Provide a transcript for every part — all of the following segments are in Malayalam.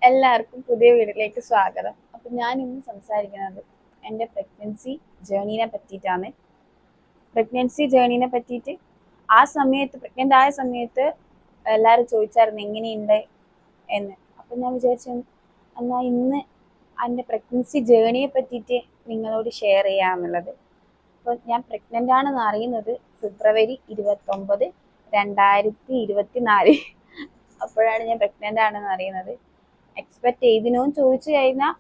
എല്ലാവർക്കും പുതിയ വീഡിയോയിലേക്ക് സ്വാഗതം. അപ്പം ഞാൻ ഇന്ന് സംസാരിക്കുന്നത് എൻ്റെ പ്രഗ്നൻസി ജേണീനെ പറ്റിയിട്ടാണ്. പ്രഗ്നൻസി ജേണീനെ പറ്റിയിട്ട് ആ സമയത്ത് പ്രഗ്നൻ്റ് ആയ സമയത്ത് എല്ലാവരും ചോദിച്ചായിരുന്നു എങ്ങനെയുണ്ട് എന്ന്. അപ്പം ഞാൻ വിചാരിച്ചു എന്നാൽ ഇന്ന് എൻ്റെ പ്രഗ്നൻസി ജേണിയെ പറ്റിയിട്ട് നിങ്ങളോട് ഷെയർ ചെയ്യാമെന്നുള്ളത്. അപ്പോൾ ഞാൻ പ്രഗ്നൻ്റ് ആണെന്ന് അറിയുന്നത് ഫെബ്രുവരി 29, 2024. അപ്പോഴാണ് ഞാൻ പ്രഗ്നൻ്റ് ആണെന്ന് അറിയുന്നത്. എക്സ്പെക്ട് ചെയ്തിനോ ചോദിച്ചു കഴിഞ്ഞാൽ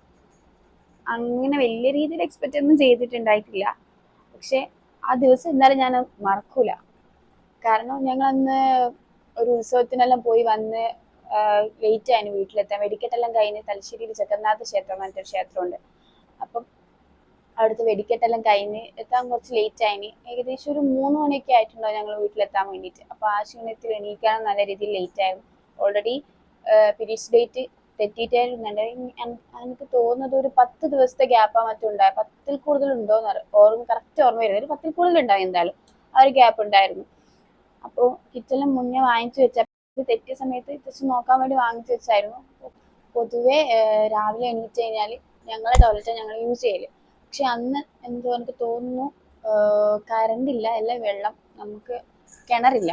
അങ്ങനെ വലിയ രീതിയിൽ എക്സ്പെക്റ്റ് ഒന്നും ചെയ്തിട്ടുണ്ടായിട്ടില്ല. പക്ഷെ ആ ദിവസം എന്തായാലും ഞാൻ മറക്കൂല. കാരണം ഞങ്ങൾ അന്ന് ഒരു ഉത്സവത്തിനെല്ലാം പോയി വന്ന് ലേറ്റ് ആയിരുന്നു വീട്ടിലെത്താൻ. വെടിക്കെട്ടെല്ലാം കഴിഞ്ഞ് തലശ്ശേരിയിൽ ജഗന്നാഥ ക്ഷേത്രം പറഞ്ഞിട്ടൊരു ക്ഷേത്രമുണ്ട്. അപ്പം അവിടുത്തെ വെടിക്കെട്ടെല്ലാം കഴിഞ്ഞ് എത്താൻ കുറച്ച് ലേറ്റ് ആയിന്. ഏകദേശം ഒരു 3 മണിയൊക്കെ ആയിട്ടുണ്ടോ ഞങ്ങൾ വീട്ടിലെത്താൻ വേണ്ടിയിട്ട്. അപ്പോൾ ആ ക്ഷീണത്തിൽ എണീക്കാനും നല്ല രീതിയിൽ ലേറ്റ് ആയിരുന്നു. ഓൾറെഡി പീരീഡ്സ് ഡേറ്റ് തെറ്റിയിട്ടായിരുന്നുണ്ട്. എനിക്ക് തോന്നുന്നത് ഒരു 10 ദിവസത്തെ ഗ്യാപ്പാ മറ്റും ഉണ്ടായത്. 10ൽ കൂടുതൽ ഉണ്ടോന്ന് കറക്റ്റ് ഓർമ്മ വരുന്നത്. ഒരു 10ൽ കൂടുതൽ ഉണ്ടാവും എന്തായാലും. ആ ഒരു ഗ്യാപ്പ് ഉണ്ടായിരുന്നു. അപ്പോൾ കിച്ചണിൽ മുന്നേ വാങ്ങിച്ചു വെച്ച തെറ്റിയ സമയത്ത് ജസ്റ്റ് നോക്കാൻ വേണ്ടി വാങ്ങിച്ചു വെച്ചായിരുന്നു. പൊതുവെ രാവിലെ എണീറ്റ് കഴിഞ്ഞാൽ ഞങ്ങളെ ടോയ്ലറ്റ് ഞങ്ങൾ യൂസ് ചെയ്യല്. പക്ഷെ അന്ന് എന്തോ എനിക്ക് തോന്നുന്നു കറണ്ട് ഇല്ല, അല്ല വെള്ളം, നമുക്ക് കിണറില്ല.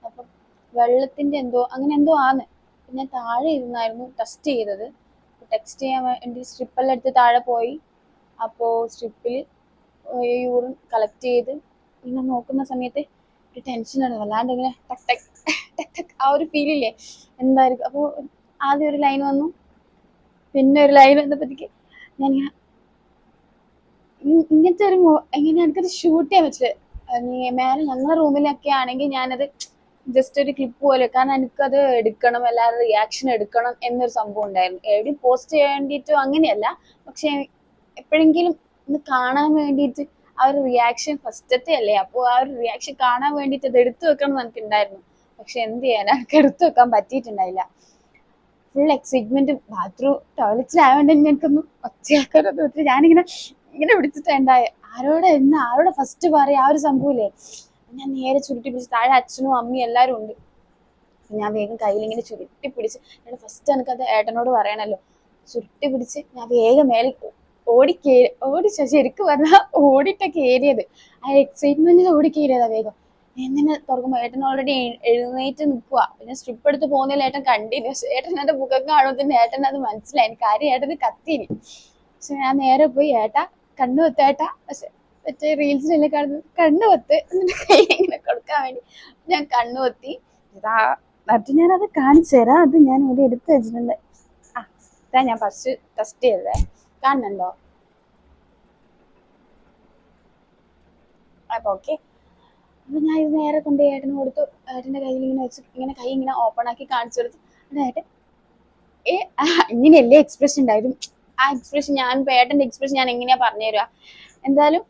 അപ്പം വെള്ളത്തിൻ്റെ അങ്ങനെ എന്തോ ആണ്. ഞാൻ താഴെ ഇരുന്നായിരുന്നു ടെസ്റ്റ് ചെയ്തത്. ടെസ്റ്റ് ചെയ്യാൻ വേണ്ടി സ്ട്രിപ്പെല്ലാം എടുത്ത് താഴെ പോയി. അപ്പോൾ സ്ട്രിപ്പിൽ യൂറിൻ കളക്ട് ചെയ്ത് ഇങ്ങനെ നോക്കുന്ന സമയത്ത് ഒരു ടെൻഷനാണ്. വല്ലാണ്ട് ഇങ്ങനെ ടക്ക് ടക്ക് ടക്ക് ടക്ക് ആ ഒരു ഫീലില്ലേ എന്തായിരിക്കും. അപ്പോൾ ആദ്യം ഒരു ലൈൻ വന്നു, പിന്നെ ഒരു ലൈൻ വന്നപ്പോഴത്തേക്ക് ഞാനിങ്ങനെ ഇങ്ങനത്തെ ഒരു എങ്ങനെ എനിക്കത് ഷൂട്ട് ചെയ്യാൻ പറ്റില്ല. മേലെ ഞങ്ങളുടെ റൂമിലൊക്കെ ആണെങ്കിൽ ഞാനത് ജസ്റ്റ് ഒരു ക്ലിപ്പ് പോലെ, കാരണം എനിക്കത് എടുക്കണം, എല്ലാവരുടെ റിയാക്ഷൻ എടുക്കണം എന്നൊരു സംഭവം ഉണ്ടായിരുന്നു. എവിടെയും പോസ്റ്റ് ചെയ്യേണ്ടിയിട്ടും അങ്ങനെയല്ല, പക്ഷെ എപ്പോഴെങ്കിലും ഒന്ന് കാണാൻ വേണ്ടിയിട്ട് ആ ഒരു റിയാക്ഷൻ ഫസ്റ്റത്തെ അല്ലേ, അപ്പോൾ ആ ഒരു റിയാക്ഷൻ കാണാൻ വേണ്ടിയിട്ട് അത് എടുത്തു വെക്കണം എന്ന് എനിക്കുണ്ടായിരുന്നു. പക്ഷെ എന്ത് ചെയ്യാനാ, എനിക്ക് എടുത്തു വെക്കാൻ പറ്റിയിട്ടുണ്ടായില്ല. Full excitement. ബാത്റൂം ടോയ്ലറ്റിലായതുകൊണ്ട് എനിക്കൊന്നും ഒച്ചയാക്കാനൊന്നും പറ്റില്ല. ഞാനിങ്ങനെ പിടിച്ചിട്ടുണ്ടായ ആരോടെ ഫസ്റ്റ് പറയാ ആ ഒരു സംഭവമില്ലേ. ഞാൻ നേരെ ചുരുട്ടി പിടിച്ച്, താഴെ അച്ഛനും അമ്മയും എല്ലാവരും ഉണ്ട്. ഞാൻ വേഗം കയ്യിലിങ്ങനെ ചുരുട്ടി പിടിച്ച്, ഫസ്റ്റ് എനിക്കത് ഏട്ടനോട് പറയണല്ലോ, ചുരുട്ടി പിടിച്ച് ഞാൻ വേഗം മേലെ ഓടി ശരിക്കും പറഞ്ഞാൽ ഓടിട്ട കയറിയത്. ആ എക്സൈറ്റ്മെന്റിൽ ഓടി കയറിയതാ വേഗം. എങ്ങനെ തുറക്കുമ്പോൾ ഏട്ടൻ ഓൾറെഡി എഴുന്നേറ്റ് നിൽക്കുക. പിന്നെ സ്ട്രിപ്പ് എടുത്ത് പോകുന്നതിൽ ഏട്ടൻ കണ്ടിന്യൂ. ഏട്ടൻ എന്റെ മുഖം കാണുമ്പോൾ ഏട്ടൻ അത് മനസ്സിലായി. കാര്യം ഏട്ടന് കത്തിനി. പക്ഷെ ഞാൻ നേരെ പോയി ഏട്ടാ കണ്ണു വെത്തേട്ടാ, പക്ഷെ മറ്റേ റീൽസിനെല്ലാം കാണുന്നത് കണ്ണു വെത്ത്, എന്നിട്ട് കൈ ഇങ്ങനെ കൊടുക്കാൻ വേണ്ടി ഞാൻ കണ്ണു വെത്തി. എന്നിട്ട് ഞാനത് കാണിച്ചു തരാം. അത് ഞാൻ ഇവിടെ എടുത്ത് വെച്ചിട്ടുണ്ട്. ഇതാ ഞാൻ ഫസ്റ്റ് ടെസ്റ്റ് ചെയ്തതേ, കാണുന്നുണ്ടോ? അപ്പൊ ഓക്കെ. അപ്പൊ ഞാൻ ഇത് നേരെ കൊണ്ട് ഏട്ടന് കൊടുത്തു. ഏട്ടന്റെ കയ്യിൽ ഇങ്ങനെ വെച്ച് ഇങ്ങനെ കൈ ഇങ്ങനെ ഓപ്പൺ ആക്കി കാണിച്ചു കൊടുത്തു. ഏട്ടൻ ഇങ്ങനെയല്ലേ എക്സ്പ്രഷൻ ഉണ്ടായിരുന്നു. ആ എക്സ്പ്രഷൻ ഏട്ടന്റെ എക്സ്പ്രഷൻ ഞാൻ എങ്ങനെയാ പറഞ്ഞു തരാ, എന്തായാലും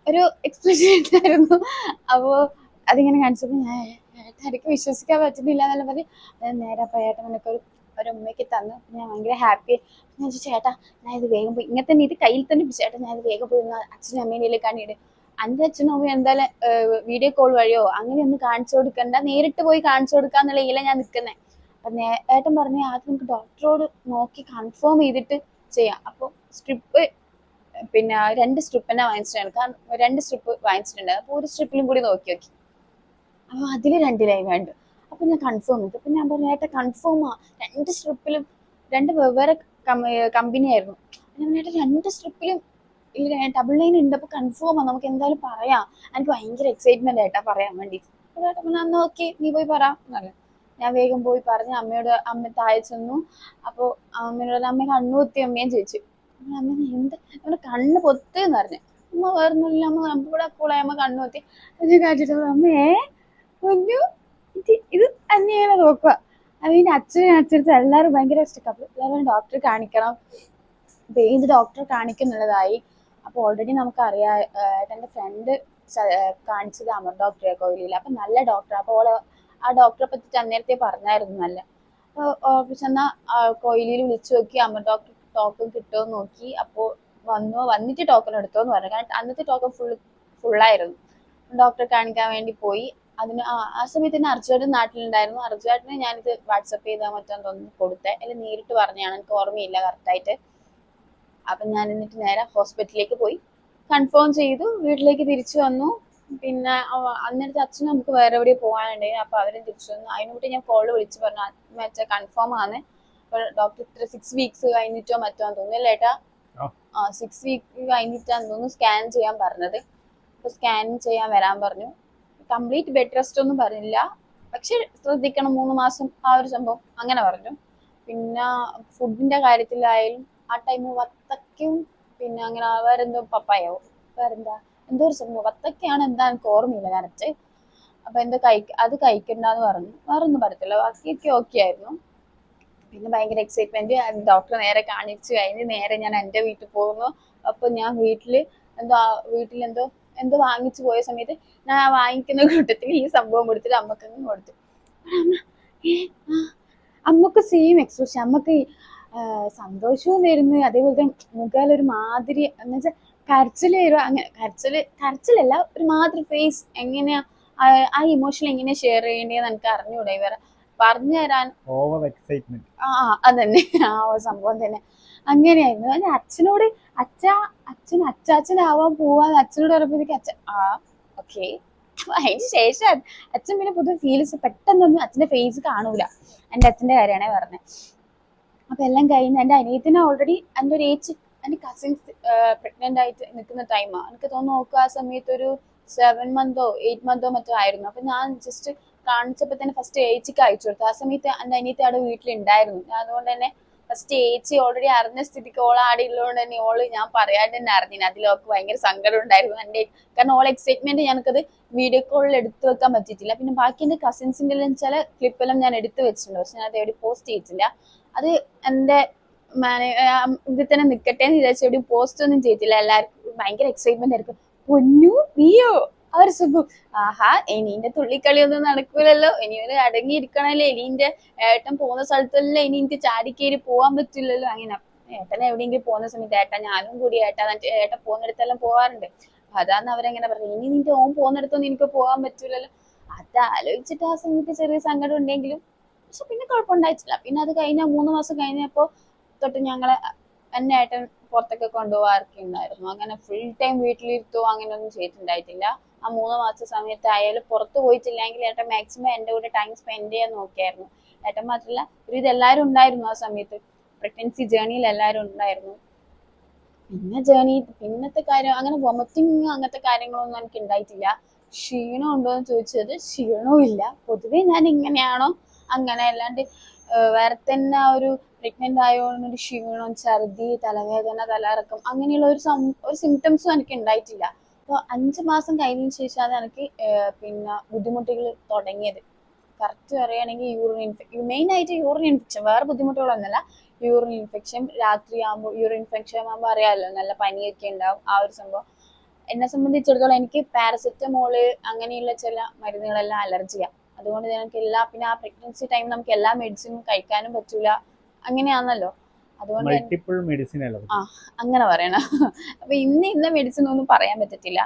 ഒരു എക്സ്പ്രഷൻ ഉണ്ടായിരുന്നു. അപ്പോ അതിങ്ങനെ കാണിച്ചപ്പോൾ ഞാൻ എനിക്ക് വിശ്വസിക്കാൻ പറ്റുന്നില്ല എന്നെല്ലാം പറഞ്ഞ് നേരെ അപ്പൊ ഏട്ടൻ എനിക്ക് ഒരു ഉമ്മയ്ക്ക് തന്നു. ഞാൻ ഭയങ്കര ഹാപ്പി. ഞാൻ ചേട്ടാ ഞാൻ ഇത് വേഗം പോയി ഇങ്ങനെ തന്നെ ഇത് കയ്യിൽ തന്നെ ചേട്ടാ ഞാൻ ഇത് വേഗം പോയി അച്ഛനും അമ്മേനെ കാണിയിട്ട്, എൻ്റെ അച്ഛനും അമ്മയും എന്തായാലും വീഡിയോ കോൾ വഴിയോ അങ്ങനെ ഒന്നും കാണിച്ചു കൊടുക്കണ്ട, നേരിട്ട് പോയി കാണിച്ചു കൊടുക്കാന്നുള്ള ഇതില ഞാൻ നിൽക്കുന്നത്. അപ്പൊ ഏട്ടൻ പറഞ്ഞു ആദ്യം നമുക്ക് ഡോക്ടറോട് നോക്കി കൺഫേം ചെയ്തിട്ട് ചെയ്യാം. അപ്പോൾ സ്ട്രിപ്പ് പിന്നെ 2 സ്ട്രിപ്പ് തന്നെ വാങ്ങിച്ചിട്ടുണ്ട്. കാരണം 2 സ്ട്രിപ്പ് വാങ്ങിച്ചിട്ടുണ്ട്. അപ്പോൾ ഒരു സ്ട്രിപ്പിലും കൂടി നോക്കി. അപ്പോൾ അതിൽ 2 ലൈൻ വേണ്ട. അപ്പോൾ ഞാൻ കൺഫേം ചെയ്തു. അപ്പം ഞാൻ പറഞ്ഞു ഏട്ടാ കൺഫേമാ, 2 സ്ട്രിപ്പിലും 2 വെവ്വേറെ കമ്പനി ആയിരുന്നു. ഞാൻ ഏട്ടാ 2 സ്ട്രിപ്പിലും ഡബിൾ ലൈൻ ഉണ്ട്, അപ്പോൾ കൺഫേമാ, നമുക്ക് എന്തായാലും പറയാം. എനിക്ക് ഭയങ്കര എക്സൈറ്റ്മെന്റ് ആയിട്ടാ പറയാൻ വേണ്ടി. അന്ന് ഓക്കെ നീ പോയി പറ എന്നല്ല. ഞാൻ വേഗം പോയി പറഞ്ഞ് അമ്മ താഴെ ചെന്നു. അപ്പോൾ അമ്മയോട് അമ്മ കണ്ണു പൊത്തി അമ്മയും ചോദിച്ചു. അമ്മ എന്ത് നമ്മുടെ കണ്ണ് പൊത്തെന്ന് പറഞ്ഞു. അമ്മ വേറൊന്നുമില്ല, അമ്മ നമ്മുടെ കൂടെ അമ്മ കണ്ണു പൊത്തി കാണിച്ചിട്ട് അമ്മേ ഒരു ഇത് തന്നെയാണ് നോക്കുക. അതിന് അച്ഛനടുത്ത് എല്ലാവരും ഭയങ്കര ഇഷ്ടപ്പെട്ടു. എല്ലാവരും ഡോക്ടറെ കാണിക്കണം, ഏത് ഡോക്ടറെ കാണിക്കുന്നുള്ളതായി. അപ്പോൾ ഓൾറെഡി നമുക്കറിയാം എൻ്റെ ഫ്രണ്ട് കാണിച്ചത് അമർ ഡോക്ടറെ കോയിലില്ല. അപ്പം നല്ല ഡോക്ടർ. അപ്പോൾ ആ ഡോക്ടറെ പറ്റിയിട്ട് അന്നേരത്തെ പറഞ്ഞായിരുന്നു നല്ല. അപ്പോൾ ചെന്നാൽ കോയിലിൽ വിളിച്ചു നോക്കി അമർ ഡോക്ടർ ടോക്കൺ കിട്ടുമോ നോക്കി. അപ്പോൾ വന്നിട്ട് ടോക്കൺ എടുത്തോ എന്ന് പറഞ്ഞു. കാരണം അന്നത്തെ ടോക്കൺ ഫുള്ളായിരുന്നു. ഡോക്ടറെ കാണിക്കാൻ വേണ്ടി പോയി. അതിന് ആ സമയത്ത് തന്നെ അർജുവേട്ടൻ നാട്ടിലുണ്ടായിരുന്നു. അർജുവേട്ടന് ഞാനിത് വാട്സപ്പ് ചെയ്താൽ മറ്റാൻ തോന്നുന്നു കൊടുത്തേ, അല്ലെങ്കിൽ നേരിട്ട് പറഞ്ഞാണ്, എനിക്ക് ഓർമ്മയില്ല കറക്റ്റായിട്ട്. അപ്പം ഞാൻ എന്നിട്ട് നേരെ ഹോസ്പിറ്റലിലേക്ക് പോയി, കൺഫേം ചെയ്തു, വീട്ടിലേക്ക് തിരിച്ചു വന്നു. പിന്നെ അന്നേരത്തെ അച്ഛനും നമുക്ക് വേറെ എവിടെ പോകാനുണ്ടായി, അപ്പൊ അവരും തിരിച്ചു വന്നു. അതിനുകൂട്ടി ഞാൻ കോള് വിളിച്ച് പറഞ്ഞു മറ്റേ കൺഫേം ആണ്, ഡോക്ടർ ഇത്ര 6 വീക്സ് കഴിഞ്ഞിട്ടോ മറ്റോ തോന്നുന്നില്ല ഏട്ടാ. 6 വീക്ക് കഴിഞ്ഞിട്ടാന്ന് തോന്നുന്നു സ്കാൻ ചെയ്യാൻ പറഞ്ഞത്. അപ്പൊ സ്കാൻ ചെയ്യാൻ വരാൻ പറഞ്ഞു. കംപ്ലീറ്റ് ബെഡ് റെസ്റ്റ് ഒന്നും പറഞ്ഞില്ല, പക്ഷെ ശ്രദ്ധിക്കണം 3 മാസം ആ ഒരു സംഭവം അങ്ങനെ പറഞ്ഞു. പിന്നെ ഫുഡിന്റെ കാര്യത്തിലായാലും ആ ടൈം വത്തക്കയും പിന്നെ അങ്ങനെ വേറെന്തോ പപ്പായോ വേറെന്താ എന്തോ ഒരു സംഭവം വത്തക്കയാണ്, എന്താ എനിക്ക് ഓർമ്മയില്ല കറക്റ്റ്. അപ്പൊ എന്തോ അത് കഴിക്കണ്ടെന്ന് പറഞ്ഞു, വേറൊന്നും പറയത്തില്ല, ബാക്കിയൊക്കെ ഓക്കെ ആയിരുന്നു. പിന്നെ ഭയങ്കര എക്സൈറ്റ്മെന്റ്, ഡോക്ടറെ നേരെ കാണിച്ചു കഴിഞ്ഞ് നേരെ ഞാൻ എൻ്റെ വീട്ടിൽ പോകുന്നു. അപ്പൊ ഞാൻ എന്തോ വീട്ടിലെന്തോ എന്തോ വാങ്ങിച്ചു പോയ സമയത്ത് ഞാൻ ആ വാങ്ങിക്കുന്ന കൂട്ടത്തിൽ ഈ സംഭവം കൊടുത്തിട്ട് അമ്മക്കങ്ങ് കൊടുത്തു. അമ്മ അമ്മക്ക് സെയിം എക്സ്പ്രഷൻ, അമ്മക്ക് സന്തോഷവും വരുന്നു, അതേപോലെ തന്നെ മുഖാലൊരു മാതിരി എന്ന് വെച്ചാൽ കരച്ചില് വരും. അങ്ങനെ കരച്ചിലല്ല, ഒരു മാതിരി ഫേസ് എങ്ങനെയാ ആ ഇമോഷൻ എങ്ങനെയാ ഷെയർ ചെയ്യേണ്ടതെന്ന് എനിക്ക് അറിഞ്ഞൂടാ, ഇവരെ പറഞ്ഞു തരാൻ. Over excitement. അതന്നെ, ആ സംഭവം തന്നെ അങ്ങനെയായിരുന്നു. അല്ല അച്ഛനോട് അച്ചാച്ചനാവാൻ പോവാന്ന് അച്ഛനോട് പറഞ്ഞപ്പോഴത്തേക്ക് അച്ഛൻ ഓക്കെ. അതിന് ശേഷം അച്ഛൻ പിന്നെ പുതിയ ഫീൽസ് പെട്ടെന്നൊന്നും അച്ഛന്റെ ഫേസ് കാണൂല. എൻ്റെ അച്ഛന്റെ കാര്യമാണേ പറഞ്ഞത്. അപ്പൊ എല്ലാം കഴിഞ്ഞ് എൻ്റെ അനിയത്തിന് ഓൾറെഡി എൻ്റെ ഒരു ഏജ്, എൻ്റെ കസിൻസ് പ്രഗ്നന്റ് ആയിട്ട് നിൽക്കുന്ന ടൈമാണ്. എനിക്ക് തോന്നുന്നു നോക്കുക ആ സമയത്ത് ഒരു 7 മന്തോ 8 മന്തോ മറ്റോ ആയിരുന്നു. അപ്പൊ ഞാൻ ജസ്റ്റ് കാണിച്ചപ്പോ തന്നെ ഫസ്റ്റ് ഏച്ചിക്ക് അയച്ചു കൊടുത്തു. ആ സമയത്ത് എൻ്റെ അനിയത്തി അവിടെ വീട്ടിലുണ്ടായിരുന്നു. ഞാൻ അതുകൊണ്ട് തന്നെ ഫസ്റ്റ് ഏച്ചി ഓൾറെഡി അറിഞ്ഞ സ്ഥിതിക്ക് ഓൾ ആടെ ഉള്ളതുകൊണ്ട് തന്നെ ഞാൻ പറയാണ്ട് തന്നെ അറിഞ്ഞിന്. അതിലൊക്കെ ഭയങ്കര സങ്കടം ഉണ്ടായിരുന്നു എൻ്റെ, കാരണം ഓൾ എക്സൈറ്റ്മെന്റ് ഞങ്ങൾക്കത് വീഡിയോ കോളിൽ എടുത്തു വെക്കാൻ പറ്റിയിട്ടില്ല. പിന്നെ ബാക്കി എൻ്റെ കസിൻസിൻ്റെ എല്ലാം ചില ക്ലിപ്പെല്ലാം ഞാൻ എടുത്തു വെച്ചിട്ടുണ്ട്, പക്ഷെ ഞാൻ അത് എവിടെ പോസ്റ്റ് ചെയ്തിട്ടില്ല. അത് എൻ്റെ ഇതിൽ തന്നെ നിക്കട്ടെ എന്ന് വിചാരിച്ചു എവിടെയും പോസ്റ്റ് ഒന്നും ചെയ്തില്ല. എല്ലാവർക്കും ഭയങ്കര എക്സൈറ്റ്മെന്റ് ആയിരിക്കും, പൊന്നു നീയോ ആ ഒരു സംഭവം. ആഹാ ഇനീന്റെ തുള്ളിക്കളിയൊന്നും നടക്കൂലല്ലോ, ഇനി ഒരു അടങ്ങിയിരിക്കണല്ലോ, ഇനീന്റെ ഏട്ടൻ പോകുന്ന സ്ഥലത്തല്ലേ ഇനി എനിക്ക് ചാടിക്കേറി പോവാൻ പറ്റില്ലല്ലോ. അങ്ങനെ ഏട്ടൻ എവിടെയെങ്കിലും പോകുന്ന സമയത്ത് ഞാനും കൂടി ഏട്ടൻ പോകുന്നിടത്തെല്ലാം പോവാറുണ്ട്. അതാന്ന് അവരെങ്ങനെ പറഞ്ഞു, ഇനി നിന്റെ ഓൻ പോകുന്നിടത്തൊന്നും എനിക്ക് പോകാൻ പറ്റൂലല്ലോ. അത് ആലോചിച്ചിട്ട് ആ സമയത്ത് ചെറിയ സങ്കടം ഉണ്ടെങ്കിലും പക്ഷെ പിന്നെ കുഴപ്പമുണ്ടായിട്ടില്ല. പിന്നെ അത് കഴിഞ്ഞ 3 മാസം കഴിഞ്ഞപ്പോ തൊട്ട് ഞങ്ങളെ എന്നെ ഏട്ടൻ പുറത്തൊക്കെ കൊണ്ടുപോകാറൊക്കെ ഉണ്ടായിരുന്നു. അങ്ങനെ ഫുൾ ടൈം വീട്ടിലിരുത്തോ അങ്ങനെയൊന്നും ചെയ്തിട്ടുണ്ടായിട്ടില്ല. ആ 3 മാസ സമയത്ത് ആയാലും പുറത്ത് പോയിട്ടില്ലെങ്കിൽ ഏട്ടൻ മാക്സിമം എൻ്റെ കൂടെ ടൈം സ്പെൻഡ് ചെയ്യാൻ നോക്കിയായിരുന്നു. ഏട്ടൻ മാത്രമല്ല ഒരു ഇതെല്ലാവരും ഉണ്ടായിരുന്നു ആ സമയത്ത്, പ്രഗ്നൻസി ജേർണിയിൽ എല്ലാവരും ഉണ്ടായിരുന്നു. പിന്നെ പിന്നത്തെ കാര്യം അങ്ങനെ വൊമിറ്റിങ് അങ്ങനത്തെ കാര്യങ്ങളൊന്നും എനിക്ക് ഉണ്ടായിട്ടില്ല. ക്ഷീണം ഉണ്ടോ എന്ന് ചോദിച്ചത് ക്ഷീണവും ഇല്ല. പൊതുവെ ഞാൻ ഇങ്ങനെയാണോ അങ്ങനെ, അല്ലാണ്ട് വേറെ തന്നെ ഒരു പ്രഗ്നന്റ് ആയതുകൊണ്ട് ഒരു ക്ഷീണം, ഛർദി, തലവേദന, തലകറക്കം അങ്ങനെയുള്ള ഒരു സിംറ്റംസും എനിക്ക് ഉണ്ടായിട്ടില്ല. അപ്പോൾ 5 മാസം കഴിഞ്ഞതിന് ശേഷമാണ് എനിക്ക് പിന്നെ ബുദ്ധിമുട്ടുകൾ തുടങ്ങിയത്. കറക്റ്റ് പറയുകയാണെങ്കിൽ മെയിൻ ആയിട്ട് യൂറിൻ ഇൻഫെക്ഷൻ, വേറെ ബുദ്ധിമുട്ടുകളൊന്നുമല്ല. യൂറിൻ ഇൻഫെക്ഷൻ രാത്രിയാകുമ്പോൾ, യൂറിൻ ഇൻഫെക്ഷൻ ആകുമ്പോൾ അറിയാമല്ലോ നല്ല പനിയൊക്കെ ഉണ്ടാവും, ആ ഒരു സംഭവം. എന്നെ സംബന്ധിച്ചിടത്തോളം എനിക്ക് പാരസെറ്റമോള് അങ്ങനെയുള്ള ചില മരുന്നുകളെല്ലാം അലർജിയാണ്. അതുകൊണ്ട് ഞങ്ങൾക്ക് പിന്നെ ആ പ്രഗ്നൻസി ടൈം നമുക്ക് എല്ലാ മെഡിസിനും കഴിക്കാനും പറ്റൂല, അങ്ങനെയാണല്ലോ. അതുകൊണ്ട് മൾട്ടിപ്പിൾ മെഡിസിൻ അങ്ങനെ പറയണം. അപ്പൊ ഇന്ന മെഡിസിൻ ഒന്നും പറയാൻ പറ്റത്തില്ല.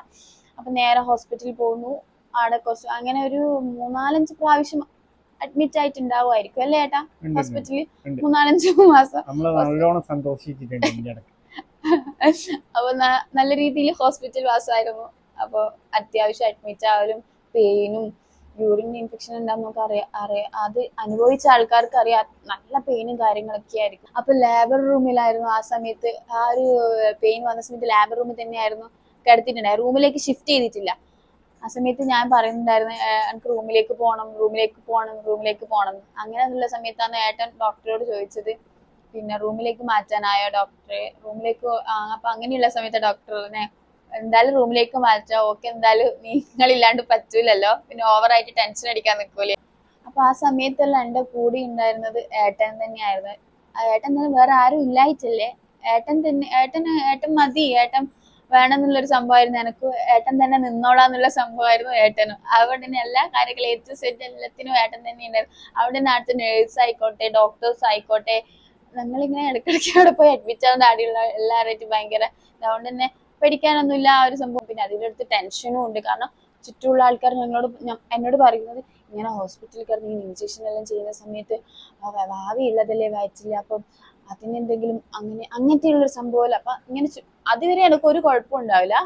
അപ്പൊ നേരെ ഹോസ്പിറ്റലിൽ പോകുന്നു. അവിടെ കുറച്ച് അങ്ങനെ ഒരു 3-4-5 പ്രാവശ്യം അഡ്മിറ്റ് ആയിട്ടുണ്ടാവുമായിരിക്കും അല്ലേ ഏട്ടാ ഹോസ്പിറ്റലിൽ? 3-4-5 മാസം. അപ്പൊ നല്ല രീതിയിൽ ഹോസ്പിറ്റൽ വാസമായിരുന്നു. അപ്പൊ അത്യാവശ്യം അഡ്മിറ്റ് ആവലും പെയിനും യൂറിൻ ഇൻഫെക്ഷൻ ഉണ്ടാകും നമുക്ക് അറിയാം. അത് അനുഭവിച്ച ആൾക്കാർക്ക് അറിയാം, നല്ല പെയിനും കാര്യങ്ങളൊക്കെ ആയിരിക്കും. അപ്പൊ ലേബർ റൂമിലായിരുന്നു ആ സമയത്ത്. ആ ഒരു പെയിൻ വന്ന സമയത്ത് ലേബർ റൂമിൽ തന്നെയായിരുന്നു കിടത്തിയിട്ടുണ്ടായി, റൂമിലേക്ക് ഷിഫ്റ്റ് ചെയ്തിട്ടില്ല. ആ സമയത്ത് ഞാൻ പറയുന്നുണ്ടായിരുന്നു എനിക്ക് റൂമിലേക്ക് പോകണം. അങ്ങനെയുള്ള സമയത്താണ് ഏട്ടൻ ഡോക്ടറോട് ചോദിച്ചത്, പിന്നെ റൂമിലേക്ക് മാറ്റാനായോ ഡോക്ടറെ, റൂമിലേക്ക്. അപ്പൊ അങ്ങനെയുള്ള സമയത്ത് ഡോക്ടർ പറഞ്ഞെ എന്തായാലും റൂമിലേക്ക് മാറ്റാം, ഓക്കെ, എന്തായാലും നിങ്ങളില്ലാണ്ട് പറ്റൂലല്ലോ, പിന്നെ ഓവറായിട്ട് ടെൻഷൻ അടിക്കാൻ നിൽക്കൂലേ. അപ്പൊ ആ സമയത്തെല്ലാം എൻ്റെ കൂടെ ഉണ്ടായിരുന്നത് ഏട്ടൻ തന്നെയായിരുന്നു. ഏട്ടൻ തന്നെ വേറെ ആരും ഇല്ലായിട്ടല്ലേ, ഏട്ടൻ മതി, ഏട്ടൻ വേണമെന്നുള്ളൊരു സംഭവമായിരുന്നു എനക്ക്. ഏട്ടൻ തന്നെ നിന്നോളാന്നുള്ള സംഭവമായിരുന്നു ഏട്ടനും. അതുകൊണ്ട് തന്നെ എല്ലാ കാര്യങ്ങളും A to Z എല്ലാത്തിനും ഏട്ടൻ തന്നെ ഉണ്ടായിരുന്നു. അവിടെ അടുത്ത് നേഴ്സ് ആയിക്കോട്ടെ, ഡോക്ടേഴ്സ് ആയിക്കോട്ടെ, ഞങ്ങളിങ്ങനെ ഇടയ്ക്കിടയ്ക്ക് അവിടെ പോയി അഡ്മിറ്റ് ആവുന്ന ആടെയുള്ള എല്ലാവരായിട്ട് ഭയങ്കര. അതുകൊണ്ട് തന്നെ പേടിക്കാനൊന്നുമില്ല ആ ഒരു സംഭവം. പിന്നെ അതിൻ്റെ അടുത്ത് ടെൻഷനും ഉണ്ട്, കാരണം ചുറ്റുമുള്ള ആൾക്കാർ എന്നോട് പറയുന്നത് ഇങ്ങനെ ഹോസ്പിറ്റലിൽ കിടന്ന് ഇങ്ങനെ ഇഞ്ചക്ഷൻ എല്ലാം ചെയ്യുന്ന സമയത്ത് ഭാവി ഉള്ളതല്ലേ വയറ്റില്ല, അപ്പം അതിനെന്തെങ്കിലും അങ്ങനത്തെയുള്ളൊരു സംഭവമല്ല. അപ്പൊ ഇങ്ങനെ അതുവരെ എനിക്ക് ഒരു കുഴപ്പം ഉണ്ടാവില്ല,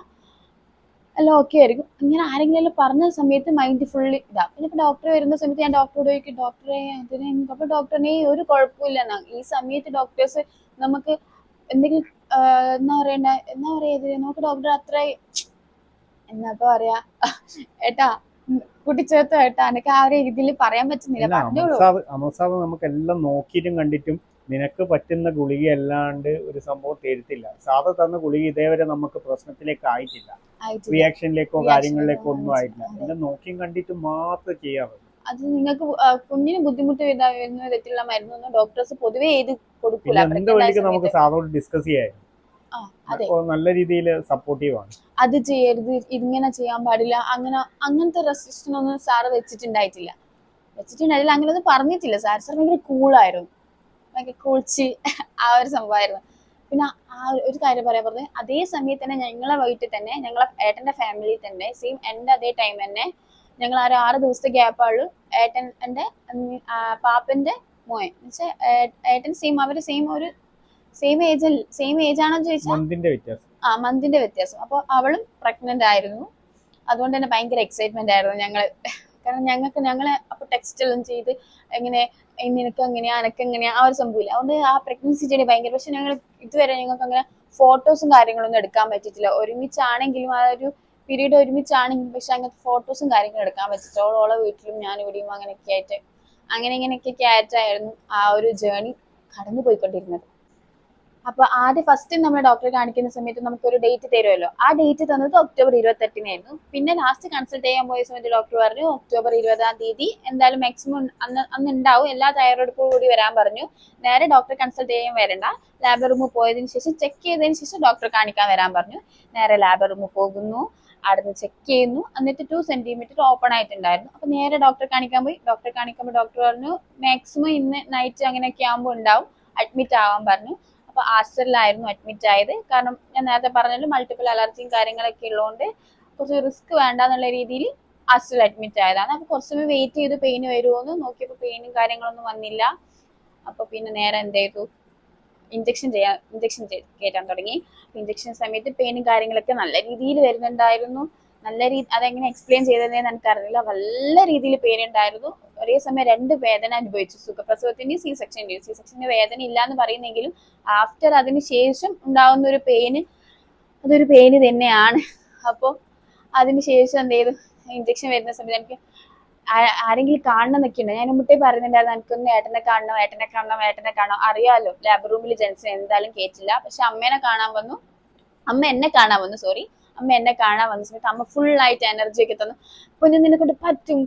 എല്ലാം ഓക്കെ ആയിരിക്കും. ഇങ്ങനെ ആരെങ്കിലും പറഞ്ഞ സമയത്ത് മൈൻഡ് ഫുള്ളി ഇതാ. പിന്നെ ഇപ്പൊ ഡോക്ടർ വരുന്ന സമയത്ത് ഞാൻ ഡോക്ടറോട് ചോദിക്കും, ഡോക്ടറെ അതിന് അപ്പൊ ഡോക്ടറിനെ ഒരു കുഴപ്പമില്ല എന്നാ. ഈ സമയത്ത് ഡോക്ടേഴ്സ് നമുക്ക് എന്തെങ്കിലും എന്നാ പറയാ നമുക്ക് ഡോക്ടർ അത്ര എന്നാ പറയാ ഏട്ടാ കൂട്ടിച്ചേർത്ത് ഏട്ടാ എനിക്ക് ആ ഒരു രീതിയിൽ പറയാൻ പറ്റുന്നില്ല, പറഞ്ഞോളൂ. അമർസാവ് നമുക്ക് എല്ലാം നോക്കിയിട്ടും കണ്ടിട്ടും നിനക്ക് പറ്റുന്ന ഗുളിക അല്ലാണ്ട് ഒരു സംഭവം തരുത്തില്ല. സാധാ തന്ന ഗുളിക ഇതേവരെ നമുക്ക് പ്രശ്നത്തിലേക്ക് ആയിട്ടില്ല, റിയാക്ഷനിലേക്കോ കാര്യങ്ങളിലേക്കോ ഒന്നും ആയിട്ടില്ല. എല്ലാം നോക്കിയും കണ്ടിട്ട് മാത്രം ചെയ്യാറുള്ളൂ. അത് നിങ്ങൾക്ക് കുഞ്ഞിന് ബുദ്ധിമുട്ട് വരുന്ന വിധത്തിലുള്ള മരുന്നൊന്നും ഡോക്ടേഴ്സ് പൊതുവെ എഴുതി കൊടുക്കില്ല. എന്ത് വഴിക്ക് നമുക്ക് സാറോട് ഡിസ്കസ് ചെയ്യാം, നല്ല രീതിയിൽ സപ്പോർട്ടീവ് ആണ്. അത് ചെയ്യരുത്, ഇതിങ്ങനെ ചെയ്യാൻ പാടില്ല, അങ്ങനത്തെ റെസ്ട്രിക്ഷൻ ഒന്നും സാറ് വെച്ചിട്ടുണ്ടായിട്ടില്ല. അങ്ങനെയൊന്നും പറഞ്ഞിട്ടില്ല. സാർ ഭയങ്കര കൂളായിരുന്നു, ഭയങ്കര കൂൾച്ചി ആ ഒരു സംഭവമായിരുന്നു. പിന്നെ ആ ഒരു കാര്യം പറയാൻ പറഞ്ഞത്, അതേ സമയത്ത് തന്നെ ഞങ്ങളെ വീട്ടിൽ തന്നെ ഞങ്ങളെ ഏട്ടന്റെ ഫാമിലി തന്നെ സെയിം എന്റെ അതേ ടൈം തന്നെ ഞങ്ങൾ ആ 6 ദിവസത്തെ ഗ്യാപ്പാള് എന്റെ പാപ്പന്റെ മോൻ എന്നുവെച്ചാൽ ഏട്ടൻ അവര് സെയിം ഏജ് ആണോ ചോദിച്ചാൽ മന്തിന്റെ വ്യത്യാസം. അപ്പൊ അവളും പ്രഗ്നന്റ് ആയിരുന്നു. അതുകൊണ്ട് തന്നെ ഭയങ്കര എക്സൈറ്റ്മെന്റ് ആയിരുന്നു ഞങ്ങള്. കാരണം ഞങ്ങളെ അപ്പൊ ടെക്സ്റ്റ് എല്ലാം ചെയ്ത് എങ്ങനെ നിനക്ക് എങ്ങനെയാ എനക്ക് എങ്ങനെയാ ആ ഒരു സംഭവമില്ല. അതുകൊണ്ട് ആ പ്രഗ്നൻസി ജേർണി ഭയങ്കര. പക്ഷെ ഞങ്ങൾ ഇതുവരെ ഞങ്ങൾക്ക് അങ്ങനെ ഫോട്ടോസും കാര്യങ്ങളൊന്നും എടുക്കാൻ പറ്റിയിട്ടില്ല. ഒരുമിച്ചാണെങ്കിലും ആ ഒരു പീരീഡ് ഒരുമിച്ചാണെങ്കിലും പക്ഷെ അങ്ങനത്തെ ഫോട്ടോസും കാര്യങ്ങളും എടുക്കാൻ പറ്റില്ല. ഓളെ വീട്ടിലും ഞാൻ ഇവിടെയും ഇങ്ങനെയൊക്കെ ആയിട്ടായിരുന്നു ആ ഒരു ജേർണി കടന്നു പോയിക്കൊണ്ടിരുന്നത്. അപ്പൊ ആദ്യം ഫസ്റ്റ് നമ്മൾ ഡോക്ടറെ കാണിക്കുന്ന സമയത്ത് നമുക്കൊരു ഡേറ്റ് തരുമല്ലോ. ആ ഡേറ്റ് തന്നത് ഒക്ടോബർ 28 പിന്നെ ലാസ്റ്റ് കൺസൾട്ട് ചെയ്യാൻ പോയ സമയത്ത് ഡോക്ടർ പറഞ്ഞു ഒക്ടോബർ 20 എന്തായാലും മാക്സിമം അന്ന് ഉണ്ടാവും, എല്ലാ തയ്യാറെടുപ്പും കൂടി വരാൻ പറഞ്ഞു. നേരെ ഡോക്ടറെ കൺസൾട്ട് ചെയ്യാൻ വരണ്ട, ലാബ് റൂമിൽ പോയതിനു ശേഷം ചെക്ക് ചെയ്തതിന് ശേഷം ഡോക്ടറെ കാണിക്കാൻ വരാൻ പറഞ്ഞു. നേരെ ലാബ് റൂമിൽ പോകുന്നു, അവിടുന്ന് ചെക്ക് ചെയ്യുന്നു. എന്നിട്ട് 2 സെന്റിമീറ്റർ ഓപ്പൺ ആയിട്ടുണ്ടായിരുന്നു. അപ്പൊ നേരെ ഡോക്ടറെ കാണിക്കാൻ പോയി. ഡോക്ടറെ കാണിക്കുമ്പോൾ ഡോക്ടർ പറഞ്ഞു മാക്സിമം ഇന്ന് നൈറ്റ് അങ്ങനെയൊക്കെ ആകുമ്പോൾ ഉണ്ടാവും, അഡ്മിറ്റ് ആവാൻ പറഞ്ഞു. അപ്പൊ ആസ്റ്ററിലായിരുന്നു അഡ്മിറ്റ് ആയത്. കാരണം ഞാൻ നേരത്തെ പറഞ്ഞല്ലോ മൾട്ടിപ്പിൾ അലർജിയും കാര്യങ്ങളൊക്കെ ഉള്ളതുകൊണ്ട് കുറച്ച് റിസ്ക് വേണ്ട എന്നുള്ള രീതിയിൽ ആസ്റ്ററിൽ അഡ്മിറ്റ് ആയതാണ്. അപ്പൊ കുറച്ച് സമയം വെയിറ്റ് ചെയ്ത് പെയിന് വരുമോന്ന് നോക്കിയപ്പോൾ പെയിനും കാര്യങ്ങളൊന്നും വന്നില്ല. അപ്പൊ പിന്നെ നേരെ എന്ത് ചെയ്തു, ഇഞ്ചക്ഷൻ കയറ്റാൻ തുടങ്ങി. ഇഞ്ചക്ഷൻ സമയത്ത് പെയിനും കാര്യങ്ങളൊക്കെ നല്ല രീതിയിൽ വരുന്നുണ്ടായിരുന്നു. അതെങ്ങനെ എക്സ്പ്ലെയിൻ ചെയ്തതെന്ന് എനിക്കറിയില്ല. നല്ല രീതിയിൽ പെയിൻ ഉണ്ടായിരുന്നു. ഒരേ സമയം 2 വേദന അനുഭവിച്ചു, സുഖപ്രസവത്തിന്റെയും സി സെക്ഷന്റെ വേദന ഇല്ല എന്ന് പറയുന്നെങ്കിലും ആഫ്റ്റർ അതിന് ശേഷം ഉണ്ടാവുന്ന ഒരു പെയിന് അതൊരു പെയിന് തന്നെയാണ്. അപ്പോൾ അതിനുശേഷം എന്ത് ചെയ്തു, ഇഞ്ചക്ഷൻ വരുന്ന സമയത്ത് എനിക്ക് ആരെങ്കിലും കാണണം എന്നൊക്കെ ഉണ്ട്. ഞാൻ മുട്ടേ പറയുന്നുണ്ടായിരുന്നു എനിക്കൊന്ന് ഏട്ടനെ കാണണം. അറിയാലോ ലാബ് റൂമിൽ ജെൻസിനെ എന്തായാലും കേട്ടില്ല. പക്ഷെ അമ്മ എന്നെ കാണാൻ വന്നു അമ്മ എന്നെ കാണാൻ വന്ന സമയത്ത് അമ്മ ഫുൾ ആയിട്ട് എനർജി ഒക്കെ തന്നു. പൊന്നു നിന്നെ കൊണ്ട് പറ്റും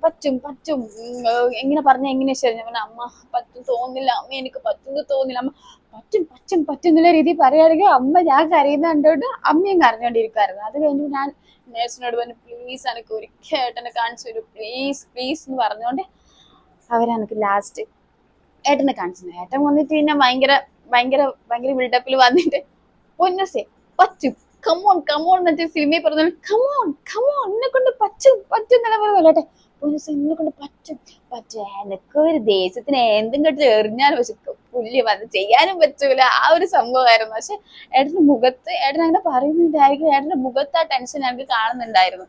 എങ്ങനെ പറഞ്ഞ എങ്ങനെയാ ശരി. ഞാൻ പറഞ്ഞു അമ്മ പറ്റും തോന്നില്ല, അമ്മ എനിക്ക് പറ്റുന്നു തോന്നില്ല. അമ്മ പറ്റും എന്നുള്ള രീതിയിൽ പറയുകയാണെങ്കിൽ അമ്മ ഞാൻ കരയുന്ന കണ്ടോണ്ട് അമ്മയും കരഞ്ഞോണ്ടിരിക്കുവായിരുന്നു. അത് കഴിഞ്ഞു ഞാൻ നേഴ്സിനോട് പറഞ്ഞു പ്ലീസ് എനിക്ക് ഒരിക്കൽ ഏട്ടനെ കാണിച്ചു തരൂ, പ്ലീസ് എന്ന് പറഞ്ഞോണ്ട് അവരെനിക്ക് ലാസ്റ്റ് ഏട്ടനെ കാണിച്ചു. ഏട്ടൻ വന്നിട്ട് പിന്നെ ഭയങ്കര ബിൽഡപ്പിൽ വന്നിട്ട് പൊന്നസേ പറ്റും കമോൺ എന്നിട്ട് സിനിമയിൽ പറഞ്ഞു കമോൺ എന്നെ കൊണ്ട് പറ്റും എന്നല്ല പറയുമല്ലോട്ടെ. പൊന്നസേ എന്നെ കൊണ്ട് പറ്റും എനക്ക് ഒരു ദേശത്തിന് എന്തും കെട്ടി എറിഞ്ഞാലും പക്ഷെ പുല്ല് വന്ന് ചെയ്യാനും പറ്റൂല, ആ ഒരു സംഭവമായിരുന്നു. പക്ഷെ ഏട്ടൻ അങ്ങനെ പറയുന്നുണ്ടായിരിക്കും, ഏട്ടന്റെ മുഖത്ത് ആ ടെൻഷൻ ഞങ്ങൾക്ക് കാണുന്നുണ്ടായിരുന്നു.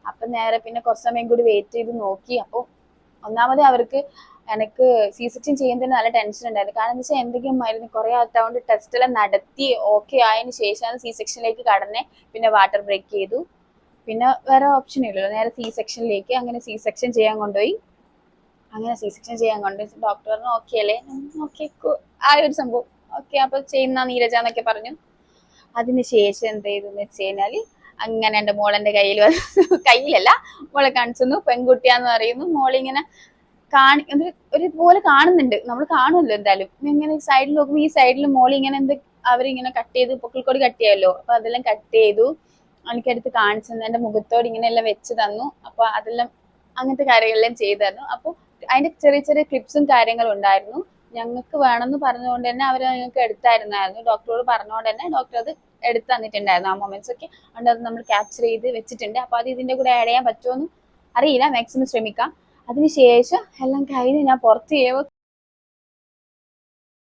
അപ്പൊ നേരെ പിന്നെ കുറച്ച് സമയം കൂടി വെയിറ്റ് ചെയ്ത് നോക്കി. അപ്പൊ ഒന്നാമത് അവർക്ക് എനിക്ക് സി സെക്ഷൻ ചെയ്യുന്നതിന് നല്ല ടെൻഷൻ ഉണ്ടായിരുന്നു. കാരണം എന്താ വെച്ചാൽ എന്തെങ്കിലും മരുന്ന് കുറെ ആൾക്കാണ്ട് ടെസ്റ്റ് എല്ലാം നടത്തി ഓക്കെ ആയതിനു ശേഷമാണ് സി സെക്ഷനിലേക്ക് കടന്നേ. പിന്നെ വാട്ടർ ബ്രേക്ക് ചെയ്തു, പിന്നെ വേറെ ഓപ്ഷൻ ഇല്ലല്ലോ, നേരെ സി സെക്ഷനിലേക്ക്. അങ്ങനെ സി സെക്ഷൻ ചെയ്യാൻ കൊണ്ടുപോയി. ഡോക്ടർ പറഞ്ഞു ഓക്കെ അല്ലേ, ഓക്കെ ആ ഒരു സംഭവം ഓക്കെ അപ്പൊ ചെയ്യുന്ന നീരജ എന്നൊക്കെ പറഞ്ഞു. അതിനുശേഷം എന്ത് ചെയ്തെന്ന് വെച്ച് കഴിഞ്ഞാല് അങ്ങനെ എന്റെ മോളെന്റെ കയ്യിലല്ല മോളെ കാണിച്ചു. പെൺകുട്ടിയാന്ന് പറയുന്നു. മോളിങ്ങനെ ഒരുപോലെ കാണുന്നുണ്ട്, നമ്മൾ കാണുമല്ലോ എന്തായാലും. ഇങ്ങനെ സൈഡിൽ നോക്കുമ്പോൾ ഈ സൈഡിൽ മോളി ഇങ്ങനെ അവരിങ്ങനെ കട്ട് ചെയ്ത് പൊക്കിൾക്കൊടി കട്ട് ചെയ്യാമല്ലോ. അപ്പൊ അതെല്ലാം കട്ട് ചെയ്തു എനിക്കടുത്ത് കാണിച്ചു തന്നു. എന്റെ മുഖത്തോട് ഇങ്ങനെ എല്ലാം വെച്ച് തന്നു. അപ്പൊ അതെല്ലാം അങ്ങനത്തെ കാര്യങ്ങളെല്ലാം ചെയ്തു തന്നു. അപ്പൊ അതിന്റെ ചെറിയ ക്ലിപ്സും കാര്യങ്ങളും ഉണ്ടായിരുന്നു. ഞങ്ങൾക്ക് വേണമെന്ന് പറഞ്ഞുകൊണ്ട് തന്നെ അവർ ഞങ്ങൾക്ക് എടുത്തായിരുന്നായിരുന്നു. ഡോക്ടറോട് പറഞ്ഞുകൊണ്ട് തന്നെ ഡോക്ടർ അത് എടുത്ത് തന്നിട്ടുണ്ടായിരുന്നു ആ മൊമെന്റ്സ് ഒക്കെ. അതുകൊണ്ട് അത് നമ്മൾ ക്യാപ്ചർ ചെയ്ത് വെച്ചിട്ടുണ്ട്. അപ്പോൾ അത് ഇതിന്റെ കൂടെ ആഡ് ചെയ്യാൻ പറ്റുമോ എന്ന് അറിയില്ല, മാക്സിമം ശ്രമിക്കാം. അതിനുശേഷം എല്ലാം കഴിഞ്ഞ് ഞാൻ പുറത്ത്